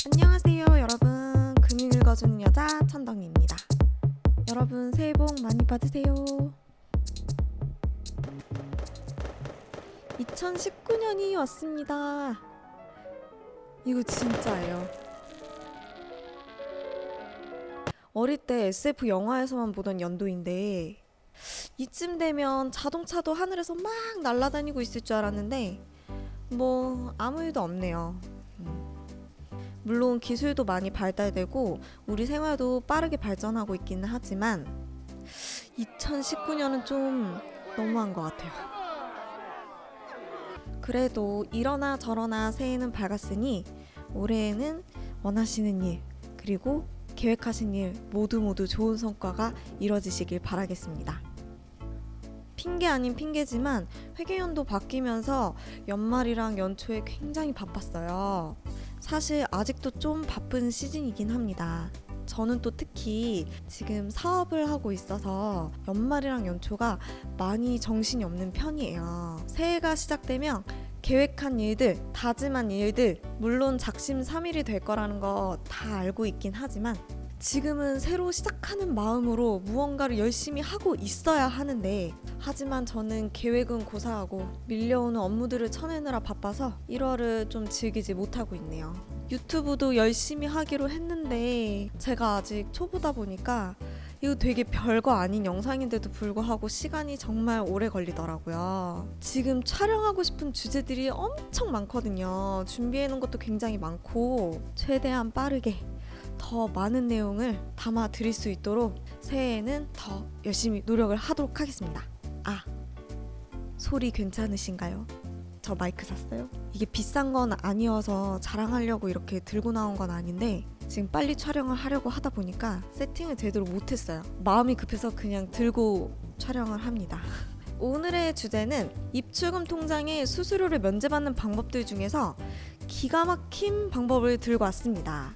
안녕하세요 여러분, 금융 읽어주는 여자 천덩이입니다. 여러분 새해 복 많이 받으세요. 2019년이 왔습니다. 이거 진짜예요. 어릴 때 SF 영화에서만 보던 연도인데 이쯤 되면 자동차도 하늘에서 막 날아다니고 있을 줄 알았는데 뭐 아무 일도 없네요. 물론 기술도 많이 발달되고 우리 생활도 빠르게 발전하고 있기는 하지만 2019년은 좀 너무한 것 같아요. 그래도 이러나 저러나 새해는 밝았으니 올해에는 원하시는 일 그리고 계획하신 일 모두 좋은 성과가 이뤄지시길 바라겠습니다. 핑계 아닌 핑계지만 회계연도 바뀌면서 연말이랑 연초에 굉장히 바빴어요. 사실 아직도 좀 바쁜 시즌이긴 합니다. 저는 또 특히 지금 사업을 하고 있어서 연말이랑 연초가 많이 정신이 없는 편이에요. 새해가 시작되면 계획한 일들, 다짐한 일들, 물론 작심삼일이 될 거라는 거 다 알고 있긴 하지만 지금은 새로 시작하는 마음으로 무언가를 열심히 하고 있어야 하는데 하지만 저는 계획은 고사하고 밀려오는 업무들을 쳐내느라 바빠서 1월을 좀 즐기지 못하고 있네요. 유튜브도 열심히 하기로 했는데 제가 아직 초보다 보니까 이거 되게 별거 아닌 영상인데도 불구하고 시간이 정말 오래 걸리더라고요. 지금 촬영하고 싶은 주제들이 엄청 많거든요. 준비해놓은 것도 굉장히 많고 최대한 빠르게 더 많은 내용을 담아 드릴 수 있도록 새해에는 더 열심히 노력을 하도록 하겠습니다. 아, 소리 괜찮으신가요? 저 마이크 샀어요. 이게 비싼 건 아니어서 자랑하려고 이렇게 들고 나온 건 아닌데 지금 빨리 촬영을 하려고 하다 보니까 세팅을 제대로 못했어요. 마음이 급해서 그냥 들고 촬영을 합니다. 오늘의 주제는 입출금 통장에 수수료를 면제받는 방법들 중에서 기가 막힌 방법을 들고 왔습니다.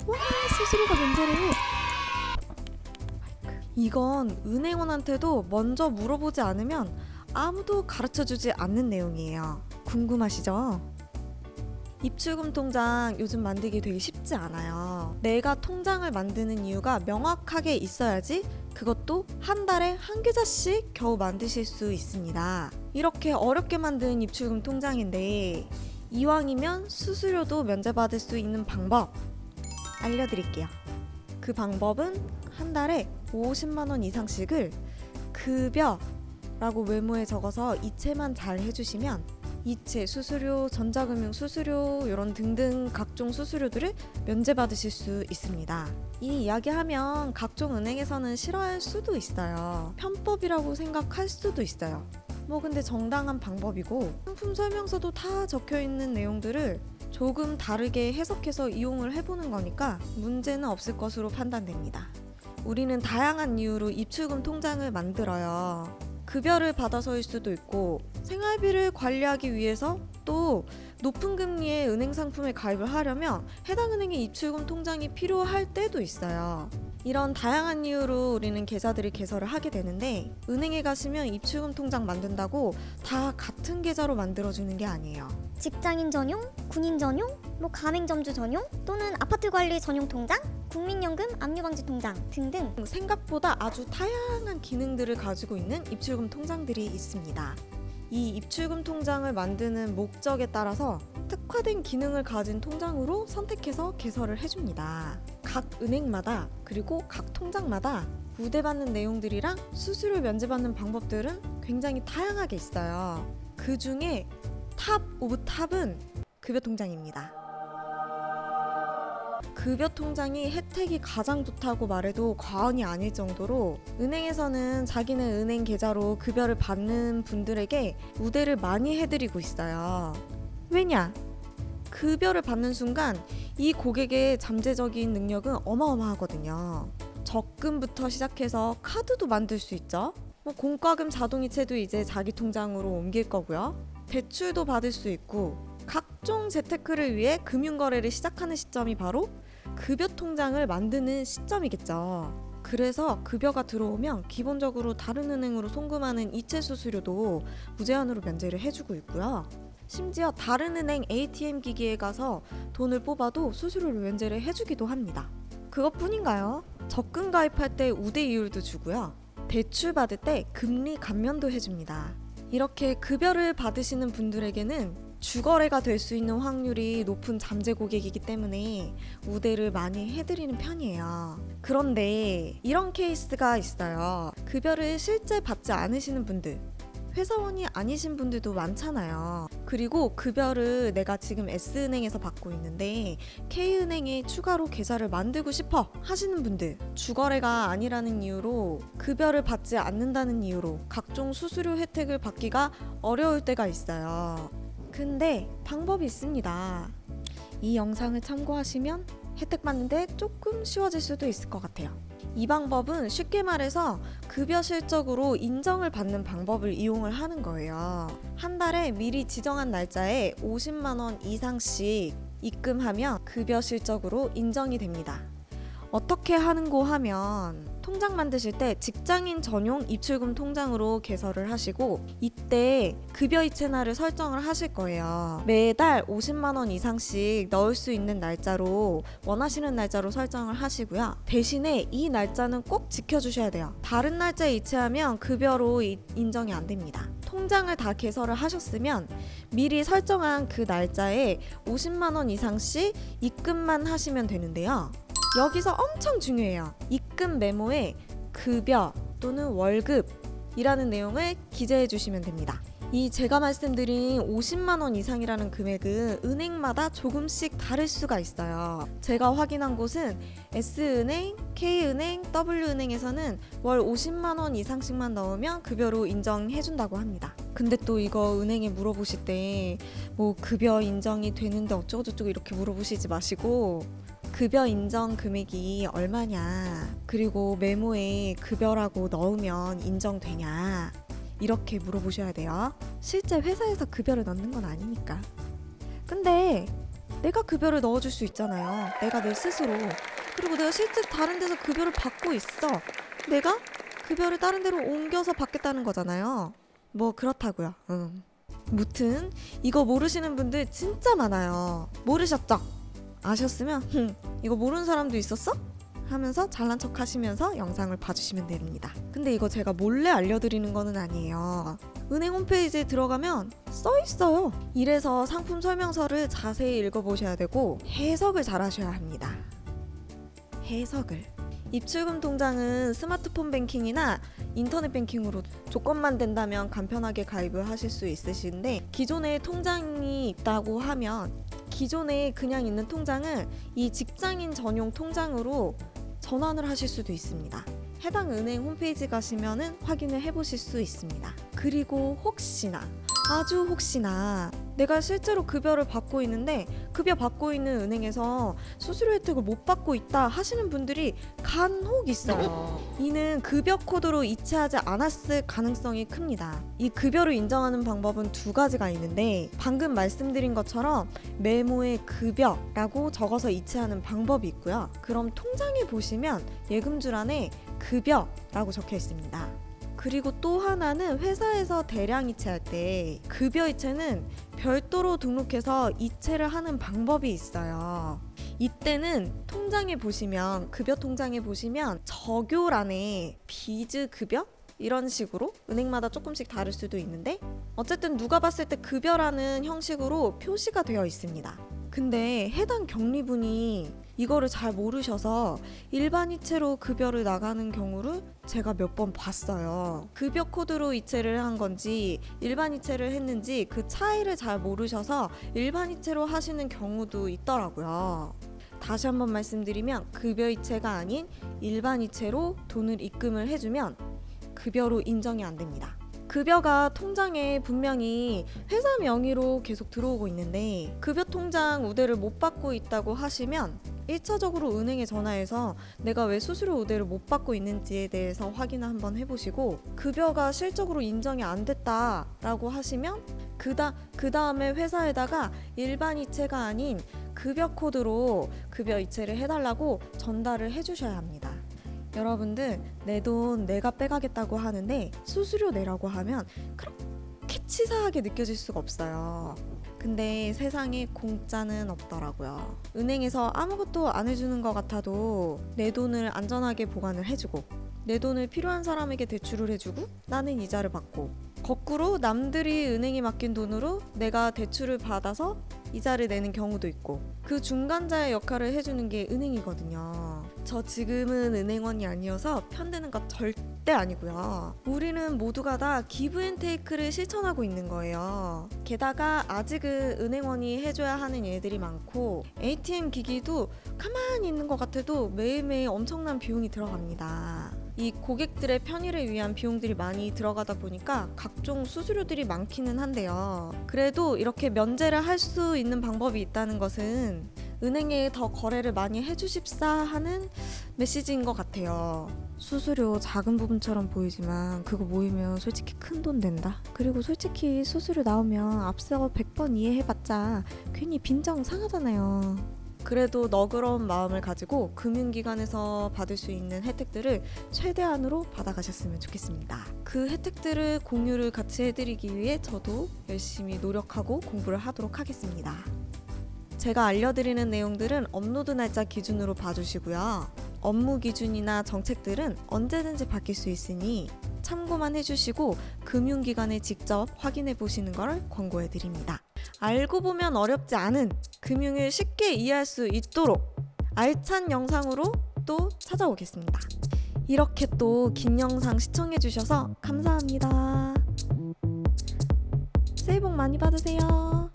와, 수수료가 면제를 해. 이건 은행원한테도 먼저 물어보지 않으면 아무도 가르쳐주지 않는 내용이에요. 궁금하시죠? 입출금 통장 요즘 만들기 되게 쉽지 않아요. 내가 통장을 만드는 이유가 명확하게 있어야지 그것도 한 달에 한 계좌씩 겨우 만드실 수 있습니다. 이렇게 어렵게 만든 입출금 통장인데 이왕이면 수수료도 면제받을 수 있는 방법 알려드릴게요. 그 방법은 한 달에 50만 원 이상씩을 급여라고 메모에 적어서 이체만 잘 해주시면 이체 수수료, 전자금융 수수료 이런 등등 각종 수수료들을 면제받으실 수 있습니다. 이 이야기하면 각종 은행에서는 싫어할 수도 있어요. 편법이라고 생각할 수도 있어요. 뭐 근데 정당한 방법이고 상품 설명서도 다 적혀있는 내용들을 조금 다르게 해석해서 이용을 해보는 거니까 문제는 없을 것으로 판단됩니다. 우리는 다양한 이유로 입출금 통장을 만들어요. 급여를 받아서일 수도 있고 생활비를 관리하기 위해서 또 높은 금리의 은행 상품에 가입을 하려면 해당 은행의 입출금 통장이 필요할 때도 있어요. 이런 다양한 이유로 우리는 계좌들을 개설을 하게 되는데 은행에 가시면 입출금 통장 만든다고 다 같은 계좌로 만들어주는 게 아니에요. 직장인 전용, 군인 전용, 가맹점주 전용 또는 아파트 관리 전용 통장, 국민연금 압류방지 통장 등등 생각보다 아주 다양한 기능들을 가지고 있는 입출금 통장들이 있습니다. 이 입출금 통장을 만드는 목적에 따라서 특화된 기능을 가진 통장으로 선택해서 개설을 해줍니다. 각 은행마다 그리고 각 통장마다 우대받는 내용들이랑 수수료 면제받는 방법들은 굉장히 다양하게 있어요. 그 중에 탑 오브 탑은 급여 통장입니다. 급여 통장이 혜택이 가장 좋다고 말해도 과언이 아닐 정도로 은행에서는 자기네 은행 계좌로 급여를 받는 분들에게 우대를 많이 해드리고 있어요. 왜냐? 급여를 받는 순간 이 고객의 잠재적인 능력은 어마어마하거든요. 적금부터 시작해서 카드도 만들 수 있죠. 공과금 자동이체도 이제 자기 통장으로 옮길 거고요. 대출도 받을 수 있고 각종 재테크를 위해 금융거래를 시작하는 시점이 바로 급여 통장을 만드는 시점이겠죠. 그래서 급여가 들어오면 기본적으로 다른 은행으로 송금하는 이체 수수료도 무제한으로 면제를 해주고 있고요. 심지어 다른 은행 ATM 기기에 가서 돈을 뽑아도 수수료를 면제를 해주기도 합니다. 그것뿐인가요? 적금 가입할 때 우대 이율도 주고요. 대출 받을 때 금리 감면도 해줍니다. 이렇게 급여를 받으시는 분들에게는 주거래가 될 수 있는 확률이 높은 잠재 고객이기 때문에 우대를 많이 해드리는 편이에요. 그런데 이런 케이스가 있어요. 급여를 실제 받지 않으시는 분들, 회사원이 아니신 분들도 많잖아요. 그리고 급여를 내가 지금 S은행에서 받고 있는데 K은행에 추가로 계좌를 만들고 싶어 하시는 분들, 주거래가 아니라는 이유로 급여를 받지 않는다는 이유로 각종 수수료 혜택을 받기가 어려울 때가 있어요. 근데 방법이 있습니다. 이 영상을 참고하시면 혜택 받는데 조금 쉬워질 수도 있을 것 같아요. 이 방법은 쉽게 말해서 급여 실적으로 인정을 받는 방법을 이용을 하는 거예요. 한 달에 미리 지정한 날짜에 50만 원 이상씩 입금하면 급여 실적으로 인정이 됩니다. 어떻게 하는고 하면 통장 만드실 때 직장인 전용 입출금 통장으로 개설을 하시고 이때 급여 이체날을 설정을 하실 거예요. 매달 50만 원 이상씩 넣을 수 있는 날짜로 원하시는 날짜로 설정을 하시고요. 대신에 이 날짜는 꼭 지켜주셔야 돼요. 다른 날짜에 이체하면 급여로 인정이 안 됩니다. 통장을 다 개설을 하셨으면 미리 설정한 그 날짜에 50만 원 이상씩 입금만 하시면 되는데요. 여기서 엄청 중요해요. 입금 메모에 급여 또는 월급이라는 내용을 기재해 주시면 됩니다. 이 제가 말씀드린 50만 원 이상이라는 금액은 은행마다 조금씩 다를 수가 있어요. 제가 확인한 곳은 S은행, K은행, W은행에서는 월 50만 원 이상씩만 넣으면 급여로 인정해 준다고 합니다. 근데 또 이거 은행에 물어보실 때 뭐 급여 인정이 되는데 어쩌고저쩌고 이렇게 물어보시지 마시고 급여 인정 금액이 얼마냐, 그리고 메모에 급여라고 넣으면 인정되냐 이렇게 물어보셔야 돼요. 실제 회사에서 급여를 넣는 건 아니니까. 근데 내가 급여를 넣어줄 수 있잖아요. 내가 내 스스로. 그리고 내가 실제 다른 데서 급여를 받고 있어. 내가 급여를 다른 데로 옮겨서 받겠다는 거잖아요. 뭐 그렇다고요. 무튼 이거 모르시는 분들 진짜 많아요. 모르셨죠? 아셨으면 이거 모르는 사람도 있었어? 하면서 잘난 척 하시면서 영상을 봐주시면 됩니다. 근데 이거 제가 몰래 알려드리는 거는 아니에요. 은행 홈페이지에 들어가면 써 있어요. 이래서 상품 설명서를 자세히 읽어보셔야 되고 해석을 잘 하셔야 합니다. 해석을. 입출금 통장은 스마트폰 뱅킹이나 인터넷 뱅킹으로 조건만 된다면 간편하게 가입을 하실 수 있으신데 기존에 통장이 있다고 하면 기존에 그냥 있는 통장을 이 직장인 전용 통장으로 전환을 하실 수도 있습니다. 해당 은행 홈페이지 가시면은 확인을 해보실 수 있습니다. 그리고 혹시나 아주 혹시나 내가 실제로 급여를 받고 있는데 급여 받고 있는 은행에서 수수료 혜택을 못 받고 있다 하시는 분들이 간혹 있어요. 이는 급여 코드로 이체하지 않았을 가능성이 큽니다. 이 급여를 인정하는 방법은 두 가지가 있는데 방금 말씀드린 것처럼 메모에 급여라고 적어서 이체하는 방법이 있고요. 그럼 통장에 보시면 예금줄 안에 급여라고 적혀 있습니다. 그리고 또 하나는 회사에서 대량 이체할 때 급여 이체는 별도로 등록해서 이체를 하는 방법이 있어요. 이때는 통장에 보시면 급여 통장에 보시면 적요란에 비즈 급여? 이런 식으로 은행마다 조금씩 다를 수도 있는데 어쨌든 누가 봤을 때 급여라는 형식으로 표시가 되어 있습니다. 근데 해당 경리분이 이거를 잘 모르셔서 일반 이체로 급여를 나가는 경우를 제가 몇 번 봤어요. 급여 코드로 이체를 한 건지 일반 이체를 했는지 그 차이를 잘 모르셔서 일반 이체로 하시는 경우도 있더라고요. 다시 한번 말씀드리면 급여 이체가 아닌 일반 이체로 돈을 입금을 해주면 급여로 인정이 안 됩니다. 급여가 통장에 분명히 회사 명의로 계속 들어오고 있는데 급여 통장 우대를 못 받고 있다고 하시면 1차적으로 은행에 전화해서 내가 왜 수수료 우대를 못 받고 있는지에 대해서 확인을 한번 해보시고 급여가 실적으로 인정이 안 됐다라고 하시면 그 다음에 회사에다가 일반 이체가 아닌 급여 코드로 급여 이체를 해달라고 전달을 해주셔야 합니다. 여러분들 내 돈 내가 빼가겠다고 하는데 수수료 내라고 하면 그렇게 치사하게 느껴질 수가 없어요. 근데 세상에 공짜는 없더라고요. 은행에서 아무것도 안 해주는 것 같아도 내 돈을 안전하게 보관을 해주고 내 돈을 필요한 사람에게 대출을 해주고 나는 이자를 받고 거꾸로 남들이 은행에 맡긴 돈으로 내가 대출을 받아서 이자를 내는 경우도 있고 그 중간자의 역할을 해주는 게 은행이거든요. 저 지금은 은행원이 아니어서 편드는 것 절대 아니고요. 우리는 모두가 다 기브 앤 테이크를 실천하고 있는 거예요. 게다가 아직은 은행원이 해줘야 하는 일들이 많고 ATM 기기도 가만히 있는 것 같아도 매일매일 엄청난 비용이 들어갑니다. 이 고객들의 편의를 위한 비용들이 많이 들어가다 보니까 각종 수수료들이 많기는 한데요. 그래도 이렇게 면제를 할 수 있는 방법이 있다는 것은 은행에 더 거래를 많이 해주십사 하는 메시지인 것 같아요. 수수료 작은 부분처럼 보이지만 그거 모이면 솔직히 큰 돈 된다. 그리고 솔직히 수수료 나오면 앞서 100번 이해해봤자 괜히 빈정 상하잖아요. 그래도 너그러운 마음을 가지고 금융기관에서 받을 수 있는 혜택들을 최대한으로 받아가셨으면 좋겠습니다. 그 혜택들을 공유를 같이 해드리기 위해 저도 열심히 노력하고 공부를 하도록 하겠습니다. 제가 알려드리는 내용들은 업로드 날짜 기준으로 봐주시고요. 업무 기준이나 정책들은 언제든지 바뀔 수 있으니 참고만 해주시고 금융기관에 직접 확인해 보시는 걸 권고해드립니다. 알고 보면 어렵지 않은 금융을 쉽게 이해할 수 있도록 알찬 영상으로 또 찾아오겠습니다. 이렇게 또 긴 영상 시청해주셔서 감사합니다. 새해 복 많이 받으세요.